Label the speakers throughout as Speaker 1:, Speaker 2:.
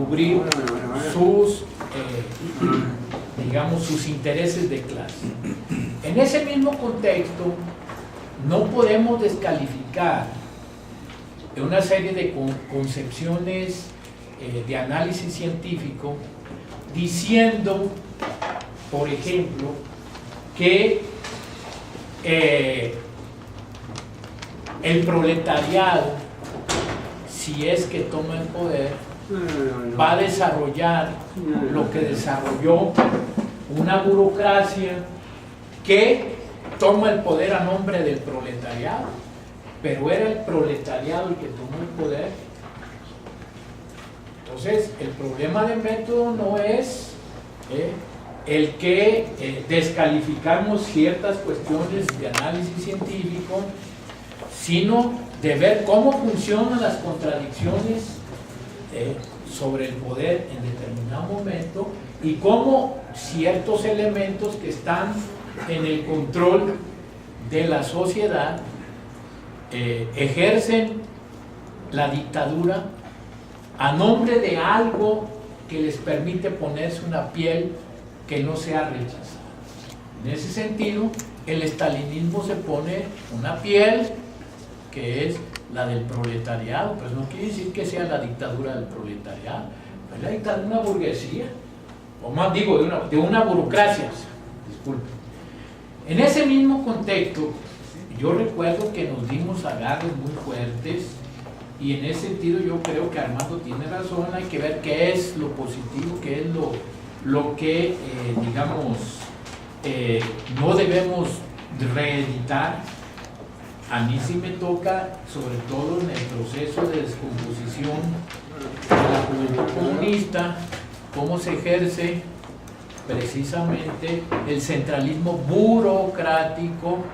Speaker 1: cubrir sus, digamos, sus intereses de clase. En ese mismo contexto, no podemos descalificar una serie de concepciones de análisis científico diciendo, por ejemplo, que el proletariado, si es que toma el poder, va a desarrollar lo que desarrolló una burocracia que toma el poder a nombre del proletariado, pero era el proletariado el que tomó el poder. Entonces, el problema del método no es el que descalificamos ciertas cuestiones de análisis científico, sino de ver cómo funcionan las contradicciones sobre el poder en determinado momento y cómo ciertos elementos que están en el control de la sociedad ejercen la dictadura a nombre de algo que les permite ponerse una piel que no sea rechazada. En ese sentido, el estalinismo se pone una piel que es la del proletariado, pues no quiere decir que sea la dictadura del proletariado, es la dictadura de una burguesía, o más digo, de una burocracia, disculpe. En ese mismo contexto, yo recuerdo que nos dimos agarres muy fuertes, y en ese sentido yo creo que Armando tiene razón, hay que ver qué es lo positivo, qué es lo que, digamos, no debemos reeditar. A mí sí me toca, sobre todo en el proceso de descomposición de la juventud comunista, cómo se ejerce precisamente el centralismo burocrático,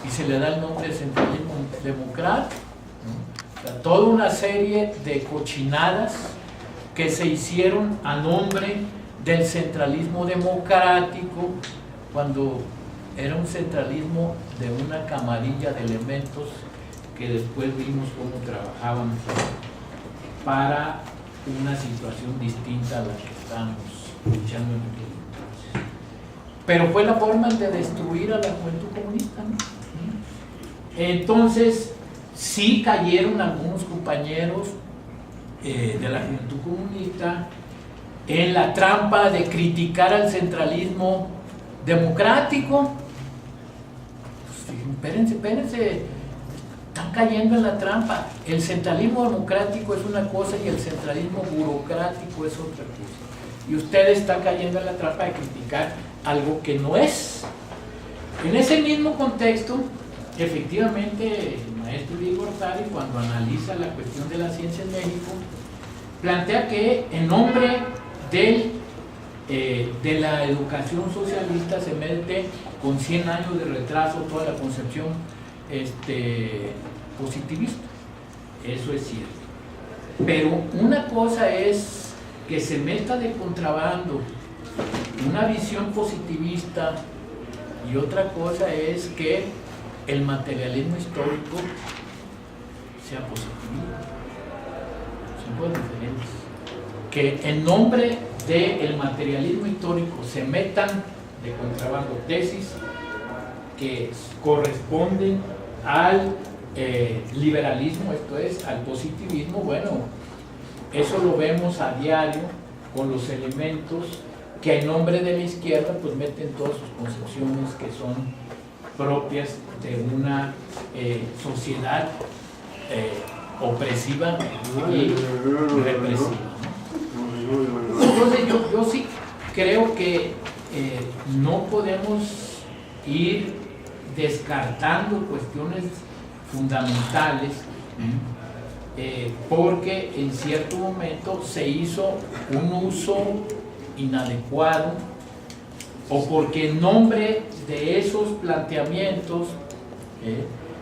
Speaker 1: y se le da el nombre de centralismo democrático, ¿no? O sea, toda una serie de cochinadas que se hicieron a nombre del centralismo democrático, cuando era un centralismo de una camarilla de elementos que después vimos cómo trabajaban para una situación distinta a la que estábamos luchando en aquel entonces. Pero fue la forma de destruir a la juventud comunista, ¿no? Entonces, sí cayeron algunos compañeros de la juventud comunista en la trampa de criticar al centralismo democrático. Pues, espérense, están cayendo en la trampa. El centralismo democrático es una cosa y el centralismo burocrático es otra cosa. Y ustedes están cayendo en la trampa de criticar algo que no es. En ese mismo contexto, efectivamente, el maestro Diego Ortari, cuando analiza la cuestión de la ciencia en México, plantea que en nombre de la educación socialista se mete con 100 años de retraso toda la concepción positivista. Eso es cierto. Pero una cosa es que se meta de contrabando una visión positivista y otra cosa es que el materialismo histórico sea positivista. Son cosas diferentes. Que en nombre del materialismo histórico se metan de contrabando tesis que corresponden al liberalismo, esto es, al positivismo. Bueno, eso lo vemos a diario con los elementos que en nombre de la izquierda pues meten todas sus concepciones que son propias de una sociedad opresiva y represiva, ¿no? Entonces yo sí creo que no podemos ir descartando cuestiones fundamentales porque en cierto momento se hizo un uso inadecuado o porque en nombre de esos planteamientos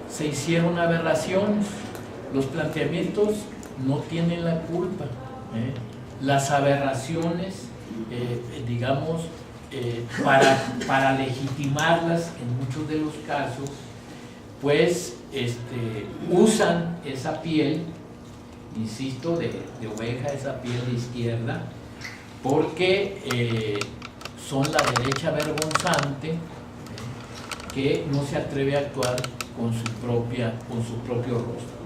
Speaker 1: se hicieron aberraciones. Los planteamientos no tienen la culpa. Las aberraciones, digamos, para legitimarlas en muchos de los casos, pues usan esa piel insisto, de oveja, esa piel de izquierda, porque son la derecha vergonzante que no se atreve a actuar con su propio rostro.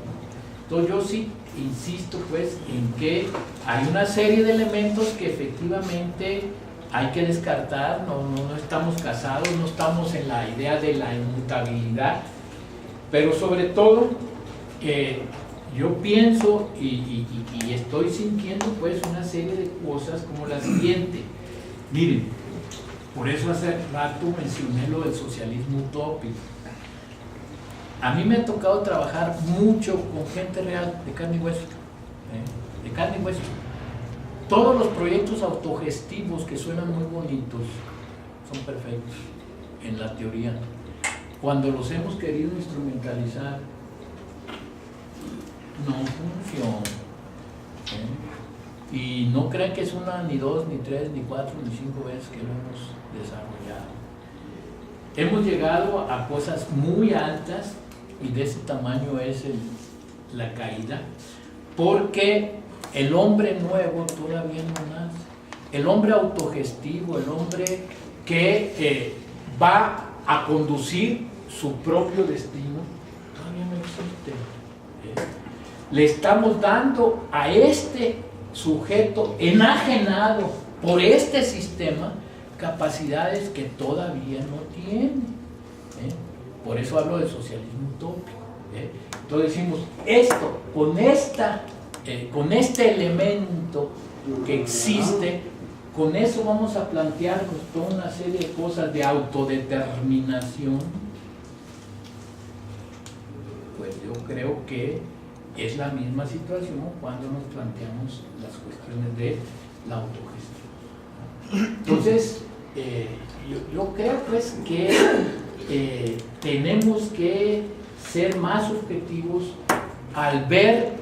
Speaker 1: Entonces yo sí insisto pues en que hay una serie de elementos que efectivamente hay que descartar. No estamos casados, no estamos en la idea de la inmutabilidad, pero sobre todo yo pienso y estoy sintiendo pues una serie de cosas como la siguiente. Miren, por eso hace rato mencioné lo del socialismo utópico. A mí me ha tocado trabajar mucho con gente real, de carne y hueso, de carne y hueso. Todos los proyectos autogestivos que suenan muy bonitos son perfectos en la teoría. Cuando los hemos querido instrumentalizar, no funciona. Y no crean que es una, ni dos, ni tres, ni cuatro, ni cinco veces que lo hemos desarrollado. Hemos llegado a cosas muy altas y de ese tamaño es la caída, porque el hombre nuevo todavía no nace. El hombre autogestivo, el hombre que va a conducir su propio destino, todavía no existe. Le estamos dando a este sujeto enajenado por este sistema capacidades que todavía no tiene. Por eso hablo de socialismo utópico. Entonces decimos, esto, con este elemento que existe, con eso vamos a plantearnos toda una serie de cosas de autodeterminación. Pues yo creo que es la misma situación cuando nos planteamos las cuestiones de la autogestión. Entonces, yo creo pues que tenemos que ser más objetivos al ver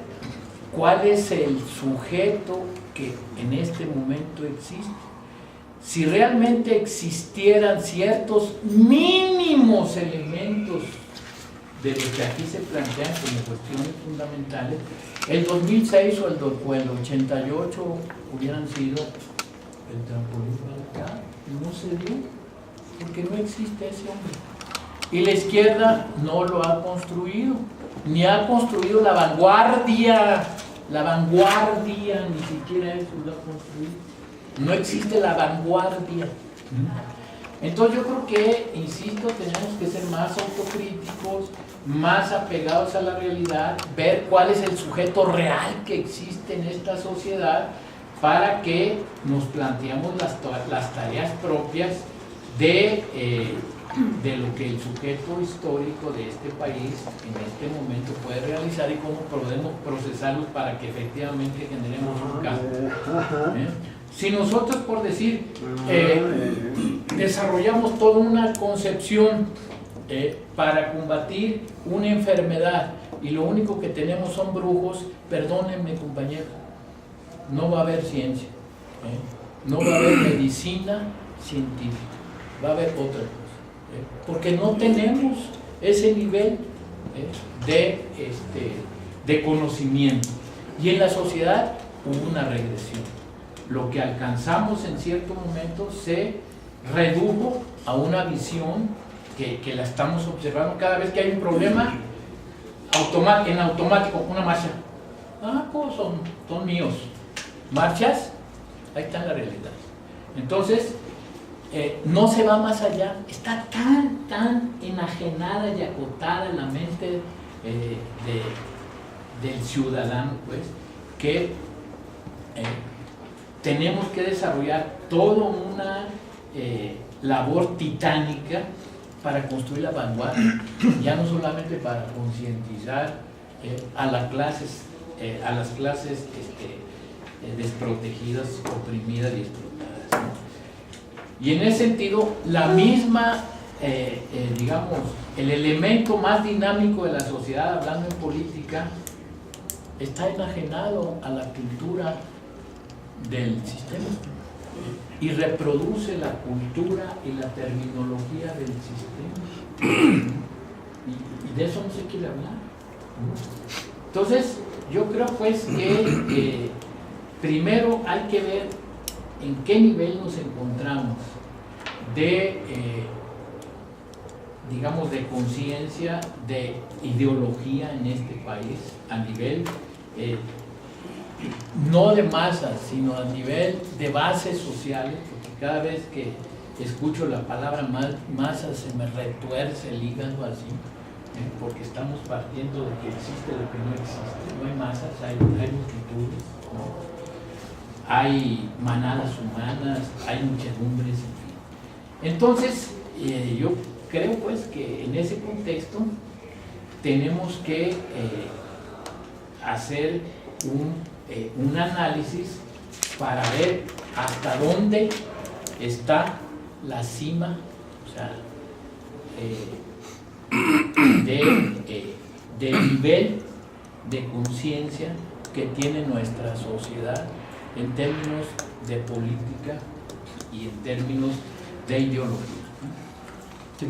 Speaker 1: cuál es el sujeto que en este momento existe. Si realmente existieran ciertos mínimos elementos de lo que aquí se plantean como cuestiones fundamentales, el 2006 o el 88 hubieran sido el trampolín para acá. No se dio, porque no existe ese hombre. Y la izquierda no lo ha construido, ni ha construido la vanguardia, ni siquiera eso lo ha construido. No existe la vanguardia. Entonces yo creo que, insisto, tenemos que ser más autocríticos, más apegados a la realidad, ver cuál es el sujeto real que existe en esta sociedad para que nos planteemos las tareas propias de lo que el sujeto histórico de este país en este momento puede realizar y cómo podemos procesarlos para que efectivamente generemos un cambio. Si nosotros, por decir, desarrollamos toda una concepción para combatir una enfermedad y lo único que tenemos son brujos, perdónenme, compañero, no va a haber ciencia, no va a haber medicina científica, va a haber otra cosa, porque no tenemos ese nivel de conocimiento. Y en la sociedad hubo una regresión. Lo que alcanzamos en cierto momento se redujo a una visión que la estamos observando cada vez que hay un problema, en automático, una marcha. Pues son míos. Marchas, ahí está la realidad. Entonces, no se va más allá. Está tan enajenada y acotada en la mente del ciudadano, pues, que tenemos que desarrollar toda una labor titánica para construir la vanguardia, ya no solamente para concientizar a las clases desprotegidas, oprimidas y explotadas, ¿no? Y en ese sentido, la misma, digamos, el elemento más dinámico de la sociedad, hablando en política, está enajenado a la cultura del sistema y reproduce la cultura y la terminología del sistema y de eso no se quiere hablar. Entonces yo creo pues que primero hay que ver en qué nivel nos encontramos de, digamos, de conciencia, de ideología en este país, a nivel no de masas, sino a nivel de bases sociales, porque cada vez que escucho la palabra masas se me retuerce el hígado así, porque estamos partiendo de que existe lo que no existe. No hay masas, hay multitudes, ¿no? Hay manadas humanas, hay muchedumbres, en fin. Entonces, yo creo pues que en ese contexto tenemos que hacer un análisis para ver hasta dónde está la cima, o sea, del nivel de conciencia que tiene nuestra sociedad en términos de política y en términos de ideología.
Speaker 2: Sí.